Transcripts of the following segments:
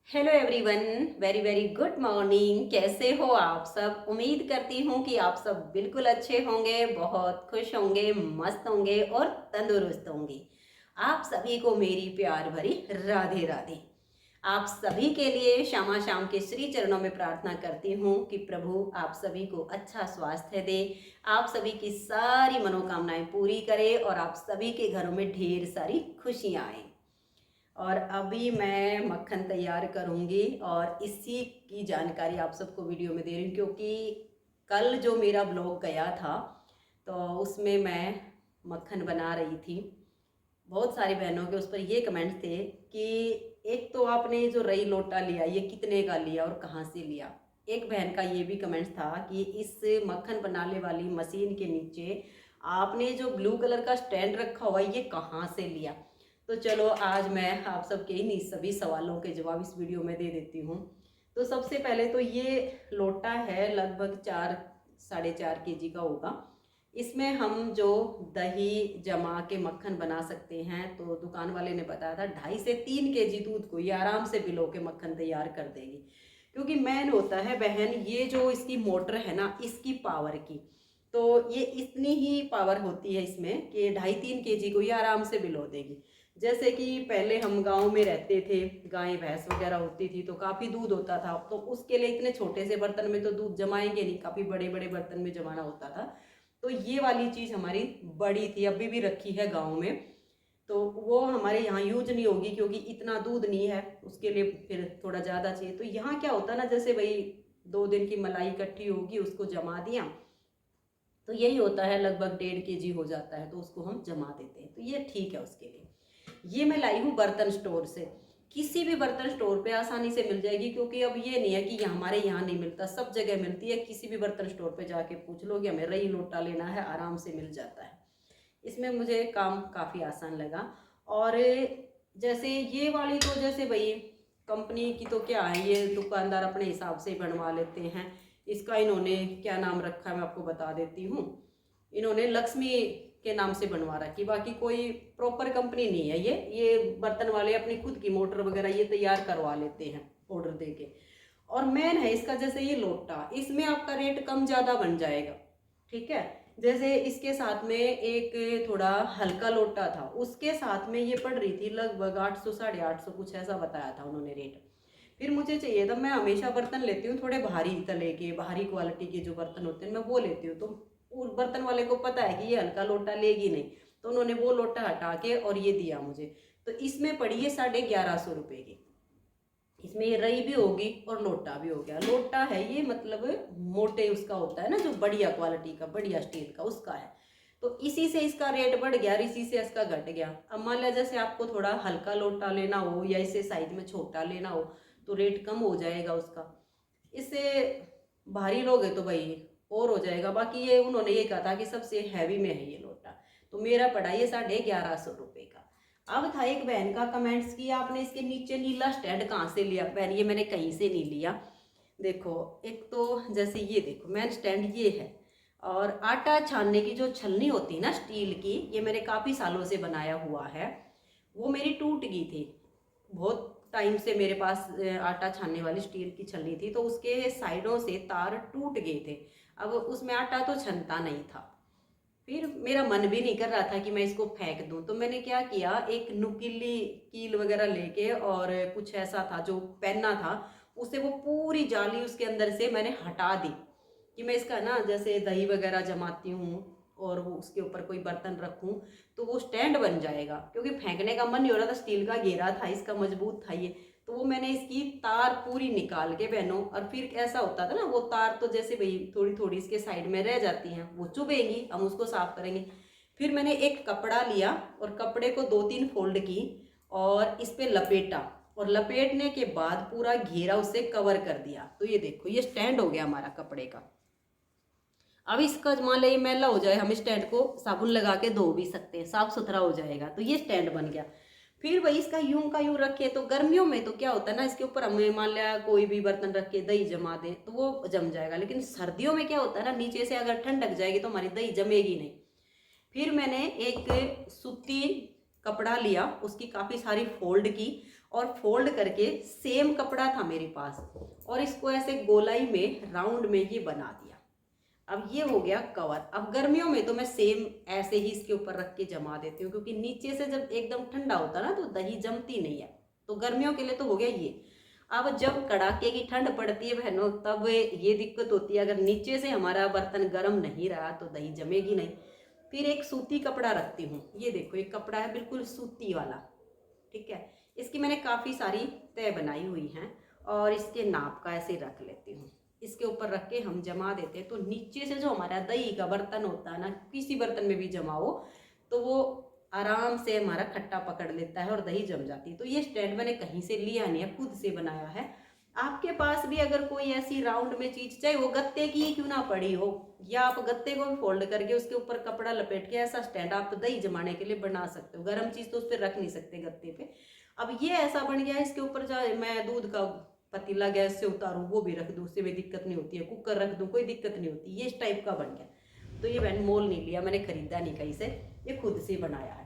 Hello everyone. Very very good morning. कैसे हो आप सब? उम्मीद करती हूँ कि आप सब बिल्कुल अच्छे होंगे, बहुत खुश होंगे, मस्त होंगे और तंदुरुस्त होंगे। आप सभी को मेरी प्यार भरी राधे राधे। आप सभी के लिए शामा शाम के श्री चरणों में प्रार्थना करती हूँ कि प्रभु आप सभी को अच्छा स्वास्थ्य दे, आप सभी की सारी मनोकामनाएं पूरी करे और आप सभी के घरों में ढेर सारी खुशियाँ आए। और अभी मैं मक्खन तैयार करूँगी और इसी की जानकारी आप सबको वीडियो में दे रही हूँ, क्योंकि कल जो मेरा ब्लॉग गया था तो उसमें मैं मक्खन बना रही थी। बहुत सारी बहनों के उस पर ये कमेंट थे कि एक तो आपने जो रई लोटा लिया ये कितने का लिया और कहाँ से लिया। एक बहन का ये भी कमेंट था कि इस मक्खन बनाने वाली मशीन के नीचे आपने जो ब्लू कलर का स्टैंड रखा हुआ है ये कहाँ से लिया। तो चलो आज मैं आप सबके इन सभी सवालों के जवाब इस वीडियो में दे देती हूँ। तो सबसे पहले तो ये लोटा है, लगभग 4-4.5 kg का होगा। इसमें हम जो दही जमा के मक्खन बना सकते हैं, तो दुकान वाले ने बताया था 2.5 से 3 kg दूध को ये आराम से भिगो के मक्खन तैयार कर देगी। क्योंकि मेन होता है बहन ये जो इसकी मोटर है ना, इसकी पावर की, तो ये इतनी ही पावर होती है इसमें कि 2.5-3 kg को ये आराम से भिगो देगी। जैसे कि पहले हम गांव में रहते थे, गाय भैंस वगैरह होती थी तो काफ़ी दूध होता था, तो उसके लिए इतने छोटे से बर्तन में तो दूध जमाएंगे नहीं, काफ़ी बड़े बड़े बर्तन में जमाना होता था। तो ये वाली चीज़ हमारी बड़ी थी, अभी भी रखी है गांव में। तो वो हमारे यहाँ यूज नहीं होगी क्योंकि इतना दूध नहीं है, उसके लिए फिर थोड़ा ज़्यादा चाहिए। तो यहाँ क्या होता है ना, जैसे भाई 2 दिन की मलाई इकट्ठी होगी, उसको जमा दिया, तो यही होता है लगभग 1.5 kg हो जाता है, तो उसको हम जमा देते हैं, तो ये ठीक है उसके लिए। ये मैं लाई हूँ बर्तन स्टोर से। किसी भी बर्तन स्टोर पे आसानी से मिल जाएगी, क्योंकि अब ये नहीं है कि हमारे यहाँ नहीं मिलता, सब जगह मिलती है। किसी भी बर्तन स्टोर पे जाके पूछ लो कि हमें रई लोटा लेना है, आराम से मिल जाता है। इसमें मुझे काम काफ़ी आसान लगा। और जैसे ये वाली तो जैसे भाई कंपनी की तो क्या है, ये दुकानदार अपने हिसाब से बनवा लेते हैं। इसका इन्होंने क्या नाम रखा है मैं आपको बता देती हूँ। इन्होंने लक्ष्मी के नाम से बनवा रखी, बाकी कोई प्रॉपर कंपनी नहीं है। ये बर्तन वाले अपनी खुद की मोटर वगैरह ये तैयार करवा लेते हैं ऑर्डर दे के। और मेन है इसका जैसे ये लोटा, इसमें आपका रेट कम ज़्यादा बन जाएगा, ठीक है। जैसे इसके साथ में एक थोड़ा हल्का लोटा था, उसके साथ में ये पड़ रही थी लगभग 800-850 कुछ ऐसा बताया था उन्होंने रेट। फिर मुझे चाहिए था, मैं हमेशा बर्तन लेती हूँ थोड़े भारी तले के, भारी क्वालिटी के जो बर्तन होते हैं मैं वो लेती हूँ। तो उस बर्तन वाले को पता है कि ये हल्का लोटा लेगी नहीं, तो उन्होंने वो लोटा हटा के और ये दिया मुझे। तो इसमें पड़ी है 1150 रुपये की। इसमें ये रई भी होगी और लोटा भी हो गया। लोटा है ये मतलब मोटे उसका होता है ना, जो बढ़िया क्वालिटी का, बढ़िया स्टील का उसका है। तो इसी से इसका रेट बढ़ गया और इसी से इसका घट गया। अब मान लिया जैसे आपको थोड़ा हल्का लोटा लेना हो या इसे साइज में छोटा लेना हो तो रेट कम हो जाएगा उसका। इससे भारी लोगे तो भाई और हो जाएगा। बाकी ये उन्होंने ये कहा था कि सबसे हैवी में है ये लोटा, तो मेरा पड़ा ये 1150 रुपये का। अब था एक बहन का कमेंट्स कि आपने इसके नीचे नीला स्टैंड कहाँ से लिया। बहन ये मैंने कहीं से नहीं लिया। देखो एक तो जैसे ये देखो मेन स्टैंड ये है, और आटा छानने की जो छलनी होती है ना स्टील की, ये मैंने काफ़ी सालों से बनाया हुआ है। वो मेरी टूट गई थी, बहुत टाइम से मेरे पास आटा छानने वाली स्टील की छलनी थी, तो उसके साइडों से तार टूट गए थे। अब उसमें आटा तो छनता नहीं था। फिर मेरा मन भी नहीं कर रहा था कि मैं इसको फेंक दूं, तो मैंने क्या किया, एक नुकीली कील वगैरह लेके और कुछ ऐसा था जो पहनना था, उसे वो पूरी जाली उसके अंदर से मैंने हटा दी कि मैं इसका ना जैसे दही वगैरह जमाती हूँ और वो उसके ऊपर कोई बर्तन रखूँ तो वो स्टैंड बन जाएगा। क्योंकि फेंकने का मन नहीं हो रहा था, स्टील का घेरा था इसका, मजबूत था ये। तो वो मैंने इसकी तार पूरी निकाल के पहनो। और फिर ऐसा होता था ना, वो तार तो जैसे भाई थोड़ी थोड़ी इसके साइड में रह जाती हैं, वो चुभेंगी, हम उसको साफ करेंगे। फिर मैंने एक कपड़ा लिया और कपड़े को 2-3 फोल्ड की और इस पर लपेटा, और लपेटने के बाद पूरा घेरा उससे कवर कर दिया। तो ये देखो ये स्टैंड हो गया हमारा कपड़े का। अब इसका मान लो ये मैला हो जाए, हम स्टैंड को साबुन लगा के धो भी सकते हैं, साफ सुथरा हो जाएगा। तो ये स्टैंड बन गया। फिर वही इसका यूं का यूं रखे, तो गर्मियों में तो क्या होता है ना, इसके ऊपर हमें मान लिया कोई भी बर्तन रख के दही जमा दे तो वो जम जाएगा। लेकिन सर्दियों में क्या होता है ना, नीचे से अगर ठंडक जाएगी तो हमारी दही जमेगी नहीं। फिर मैंने एक सूती कपड़ा लिया, उसकी काफ़ी सारी फोल्ड की और फोल्ड करके सेम कपड़ा था मेरे पास और इसको ऐसे गोलाई में राउंड में ही बना दिया। अब ये हो गया कवर। अब गर्मियों में तो मैं सेम ऐसे ही इसके ऊपर रख के जमा देती हूँ, क्योंकि नीचे से जब एकदम ठंडा होता है ना तो दही जमती नहीं है। तो गर्मियों के लिए तो हो गया ये। अब जब कड़ाके की ठंड पड़ती है बहनों, तब ये दिक्कत होती है, अगर नीचे से हमारा बर्तन गर्म नहीं रहा तो दही जमेगी नहीं। फिर एक सूती कपड़ा रखती हूँ। ये देखो एक कपड़ा है बिल्कुल सूती वाला, ठीक है। इसकी मैंने काफ़ी सारी तय बनाई हुई हैं और इसके नाप का ऐसे रख लेती हूँ। इसके ऊपर रख के हम जमा देते हैं तो नीचे से जो हमारा दही का बर्तन होता है ना, किसी बर्तन में भी जमाओ तो वो आराम से हमारा खट्टा पकड़ लेता है और दही जम जाती है। तो ये स्टैंड मैंने कहीं से लिया नहीं है, खुद से बनाया है। आपके पास भी अगर कोई ऐसी राउंड में चीज, चाहे वो गत्ते की क्यों ना पड़ी हो, या आप गत्ते को भी फोल्ड करके उसके ऊपर कपड़ा लपेट के ऐसा स्टैंड आप दही जमाने के लिए बना सकते हो। गर्म चीज तो उस पर रख नहीं सकते गत्ते पे। अब ये ऐसा बन गया, इसके ऊपर चाहे मैं दूध का पतीला गैस से उतारूं वो भी रख दूं, उससे भी दिक्कत नहीं होती है। कुकर रख दूं कोई दिक्कत नहीं होती। ये इस टाइप का बन गया। तो ये मैंने मोल नहीं लिया, मैंने खरीदा नहीं कहीं से, ये खुद से बनाया है।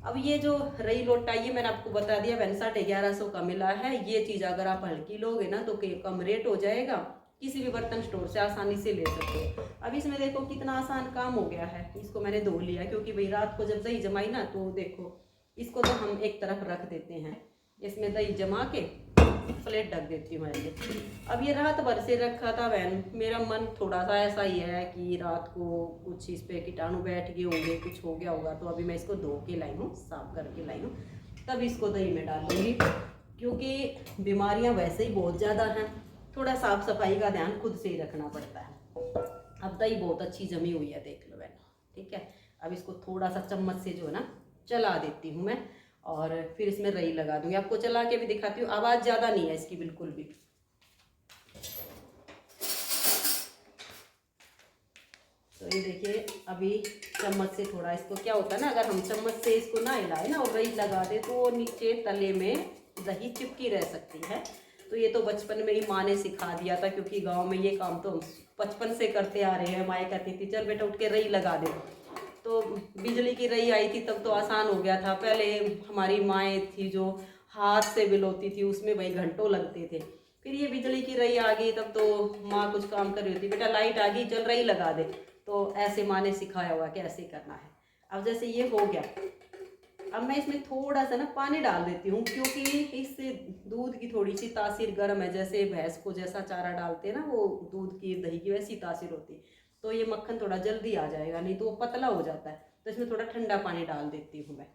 अब ये जो रही लोटा, ये मैंने आपको बता दिया 1150 का मिला है। ये चीज़ अगर आप हल्की लोगे ना तो कम रेट हो जाएगा, किसी भी बर्तन स्टोर से आसानी से ले सकते हो। अब इसमें देखो कितना आसान काम हो गया है। इसको मैंने धो लिया, क्योंकि भाई रात को जब दही जमाई ना तो देखो इसको तो हम एक तरफ रख देते हैं, इसमें दही जमा के प्लेट ढक देती हूँ ऐसे। अब ये रात भर से रखा था बहन, मेरा मन थोड़ा सा ऐसा ही है कि रात को कुछ इस पे कीटाणु बैठ गए होंगे, कुछ हो गया होगा। तो अभी मैं इसको धो के लाई हूँ, साफ करके लाई हूँ, तब इसको दही में डालूंगी, क्योंकि बीमारियाँ वैसे ही बहुत ज़्यादा हैं। थोड़ा साफ सफाई का ध्यान खुद से ही रखना पड़ता है। अब दही बहुत अच्छी जमी हुई है, देख लो बहन, ठीक है। अब इसको थोड़ा सा चम्मच से जो है ना चला देती हूँ मैं, और फिर इसमें रई लगा दूंगी। आपको चला के भी दिखाती हूँ, आवाज़ ज़्यादा नहीं है इसकी बिल्कुल भी। तो ये देखिए अभी चम्मच से थोड़ा, इसको क्या होता है ना, अगर हम चम्मच से इसको ना हिलाए ना और रई लगा दे तो नीचे तले में दही चिपकी रह सकती है। तो ये तो बचपन में ही माँ ने सिखा दिया था, क्योंकि गाँव में ये काम तो हम बचपन से करते आ रहे हैं। माँ कहती थी चल बेटा उठ के रई लगा दे। तो बिजली की रई आई थी तब तो आसान हो गया था। पहले हमारी माएँ थी जो हाथ से बिलोती थी, उसमें भाई घंटों लगते थे। फिर ये बिजली की रई आ गई, तब तो माँ कुछ काम कर रही होती, बेटा लाइट आ गई चल रई लगा दे। तो ऐसे माँ ने सिखाया हुआ कि ऐसे करना है। अब जैसे ये हो गया, अब मैं इसमें थोड़ा सा ना पानी डाल देती हूँ, क्योंकि इससे दूध की थोड़ी सी तासीर गर्म है। जैसे भैंस को जैसा चारा डालते हैं ना वो दूध की दही की, वैसी तासीर होती है। तो ये मक्खन थोड़ा जल्दी आ जाएगा, नहीं तो वो पतला हो जाता है। तो इसमें थोड़ा ठंडा पानी डाल देती हूँ मैं।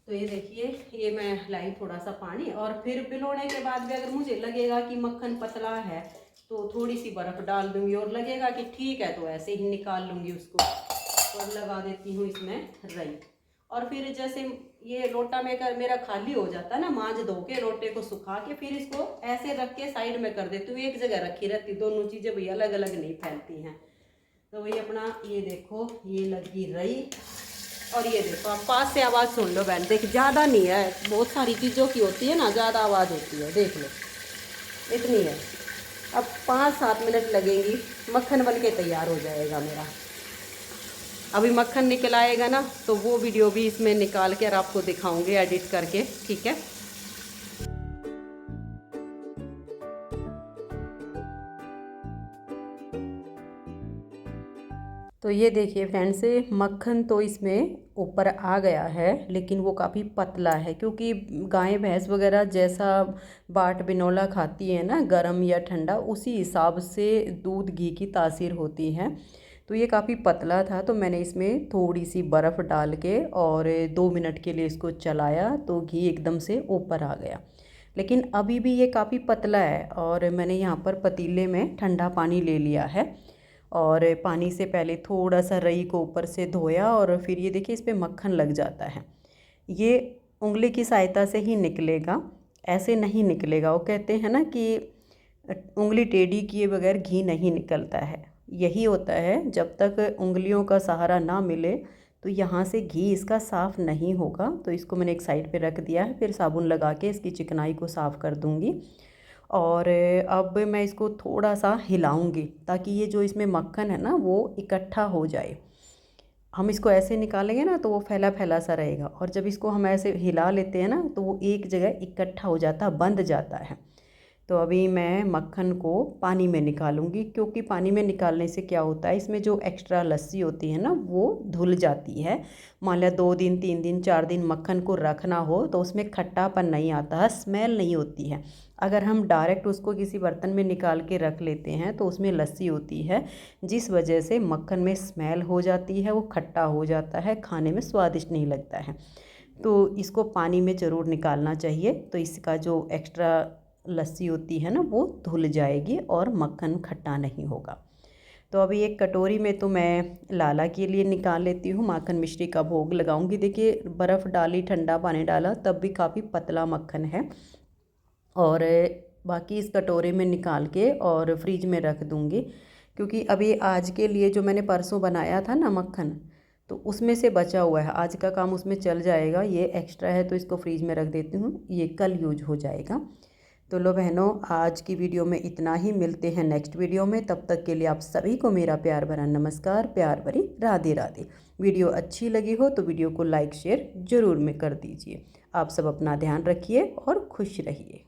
तो ये देखिए ये मैं लाई थोड़ा सा पानी, और फिर पिलोने के बाद भी अगर मुझे लगेगा कि मक्खन पतला है तो थोड़ी सी बर्फ़ डाल दूंगी, और लगेगा कि ठीक है तो ऐसे ही निकाल लूँगी उसको और लगा देती हूँ इसमें रई। और फिर जैसे ये लोटा मेरा खाली हो जाता है ना, मांझ धो के लोटे को सुखा के फिर इसको ऐसे रख के साइड में कर देती हूँ। एक जगह रखी रहती, दोनों चीज़ें भी अलग अलग नहीं फैलती हैं। तो वही अपना ये देखो ये लगी रई, और ये देखो आप पास से आवाज़ सुन लो बहन, देख ज़्यादा नहीं है, बहुत सारी चीज़ों की होती है ना ज़्यादा आवाज़ होती है, देख लो इतनी है। अब 5-7 मिनट लगेंगी, मक्खन बन के तैयार हो जाएगा मेरा। अभी मक्खन निकल आएगा ना तो वो वीडियो भी इसमें निकाल के और आपको दिखाऊंगी एडिट करके, ठीक है। तो ये देखिए फ्रेंड्स, मक्खन तो इसमें ऊपर आ गया है, लेकिन वो काफ़ी पतला है, क्योंकि गाय भैंस वगैरह जैसा बाट बिनौला खाती है ना, गरम या ठंडा, उसी हिसाब से दूध घी की तासीर होती है। तो ये काफ़ी पतला था, तो मैंने इसमें थोड़ी सी बर्फ़ डाल के और 2 मिनट के लिए इसको चलाया तो घी एकदम से ऊपर आ गया। लेकिन अभी भी ये काफ़ी पतला है, और मैंने यहाँ पर पतीले में ठंडा पानी ले लिया है, और पानी से पहले थोड़ा सा रई को ऊपर से धोया, और फिर ये देखिए इस पर मक्खन लग जाता है। ये उंगली की सहायता से ही निकलेगा, ऐसे नहीं निकलेगा। वो कहते हैं ना कि उंगली टेढ़ी किए बगैर घी नहीं निकलता है। यही होता है, जब तक उंगलियों का सहारा ना मिले तो यहाँ से घी इसका साफ़ नहीं होगा। तो इसको मैंने एक साइड पे रख दिया है, फिर साबुन लगा के इसकी चिकनाई को साफ़ कर दूँगी। और अब मैं इसको थोड़ा सा हिलाऊंगी ताकि ये जो इसमें मक्खन है ना वो इकट्ठा हो जाए। हम इसको ऐसे निकालेंगे ना तो वो फैला फैला सा रहेगा, और जब इसको हम ऐसे हिला लेते हैं ना तो वो एक जगह इकट्ठा हो जाता है, बंध जाता है। तो अभी मैं मक्खन को पानी में निकालूंगी, क्योंकि पानी में निकालने से क्या होता है, इसमें जो एक्स्ट्रा लस्सी होती है ना वो धुल जाती है। मान लिया 2 दिन 3 दिन 4 दिन मक्खन को रखना हो तो उसमें खट्टापन नहीं आता है, स्मेल नहीं होती है। अगर हम डायरेक्ट उसको किसी बर्तन में निकाल के रख लेते हैं तो उसमें लस्सी होती है, जिस वजह से मक्खन में स्मेल हो जाती है, वो खट्टा हो जाता है, खाने में स्वादिष्ट नहीं लगता है। तो इसको पानी में ज़रूर निकालना चाहिए, तो इसका जो एक्स्ट्रा लस्सी होती है ना वो धुल जाएगी और मक्खन खट्टा नहीं होगा। तो अभी एक कटोरी में तो मैं लाला के लिए निकाल लेती हूँ, माखन मिश्री का भोग लगाऊंगी। देखिए बर्फ़ डाली, ठंडा पानी डाला, तब भी काफ़ी पतला मक्खन है। और बाकी इस कटोरे में निकाल के और फ्रिज में रख दूँगी, क्योंकि अभी आज के लिए जो मैंने परसों बनाया था ना मक्खन, तो उसमें से बचा हुआ है, आज का काम उसमें चल जाएगा। ये एक्स्ट्रा है तो इसको फ्रीज में रख देती हूँ, ये कल यूज हो जाएगा। तो लो बहनों, आज की वीडियो में इतना ही, मिलते हैं नेक्स्ट वीडियो में। तब तक के लिए आप सभी को मेरा प्यार भरा नमस्कार, प्यार भरी राधे राधे। वीडियो अच्छी लगी हो तो वीडियो को लाइक शेयर ज़रूर में कर दीजिए। आप सब अपना ध्यान रखिए और खुश रहिए।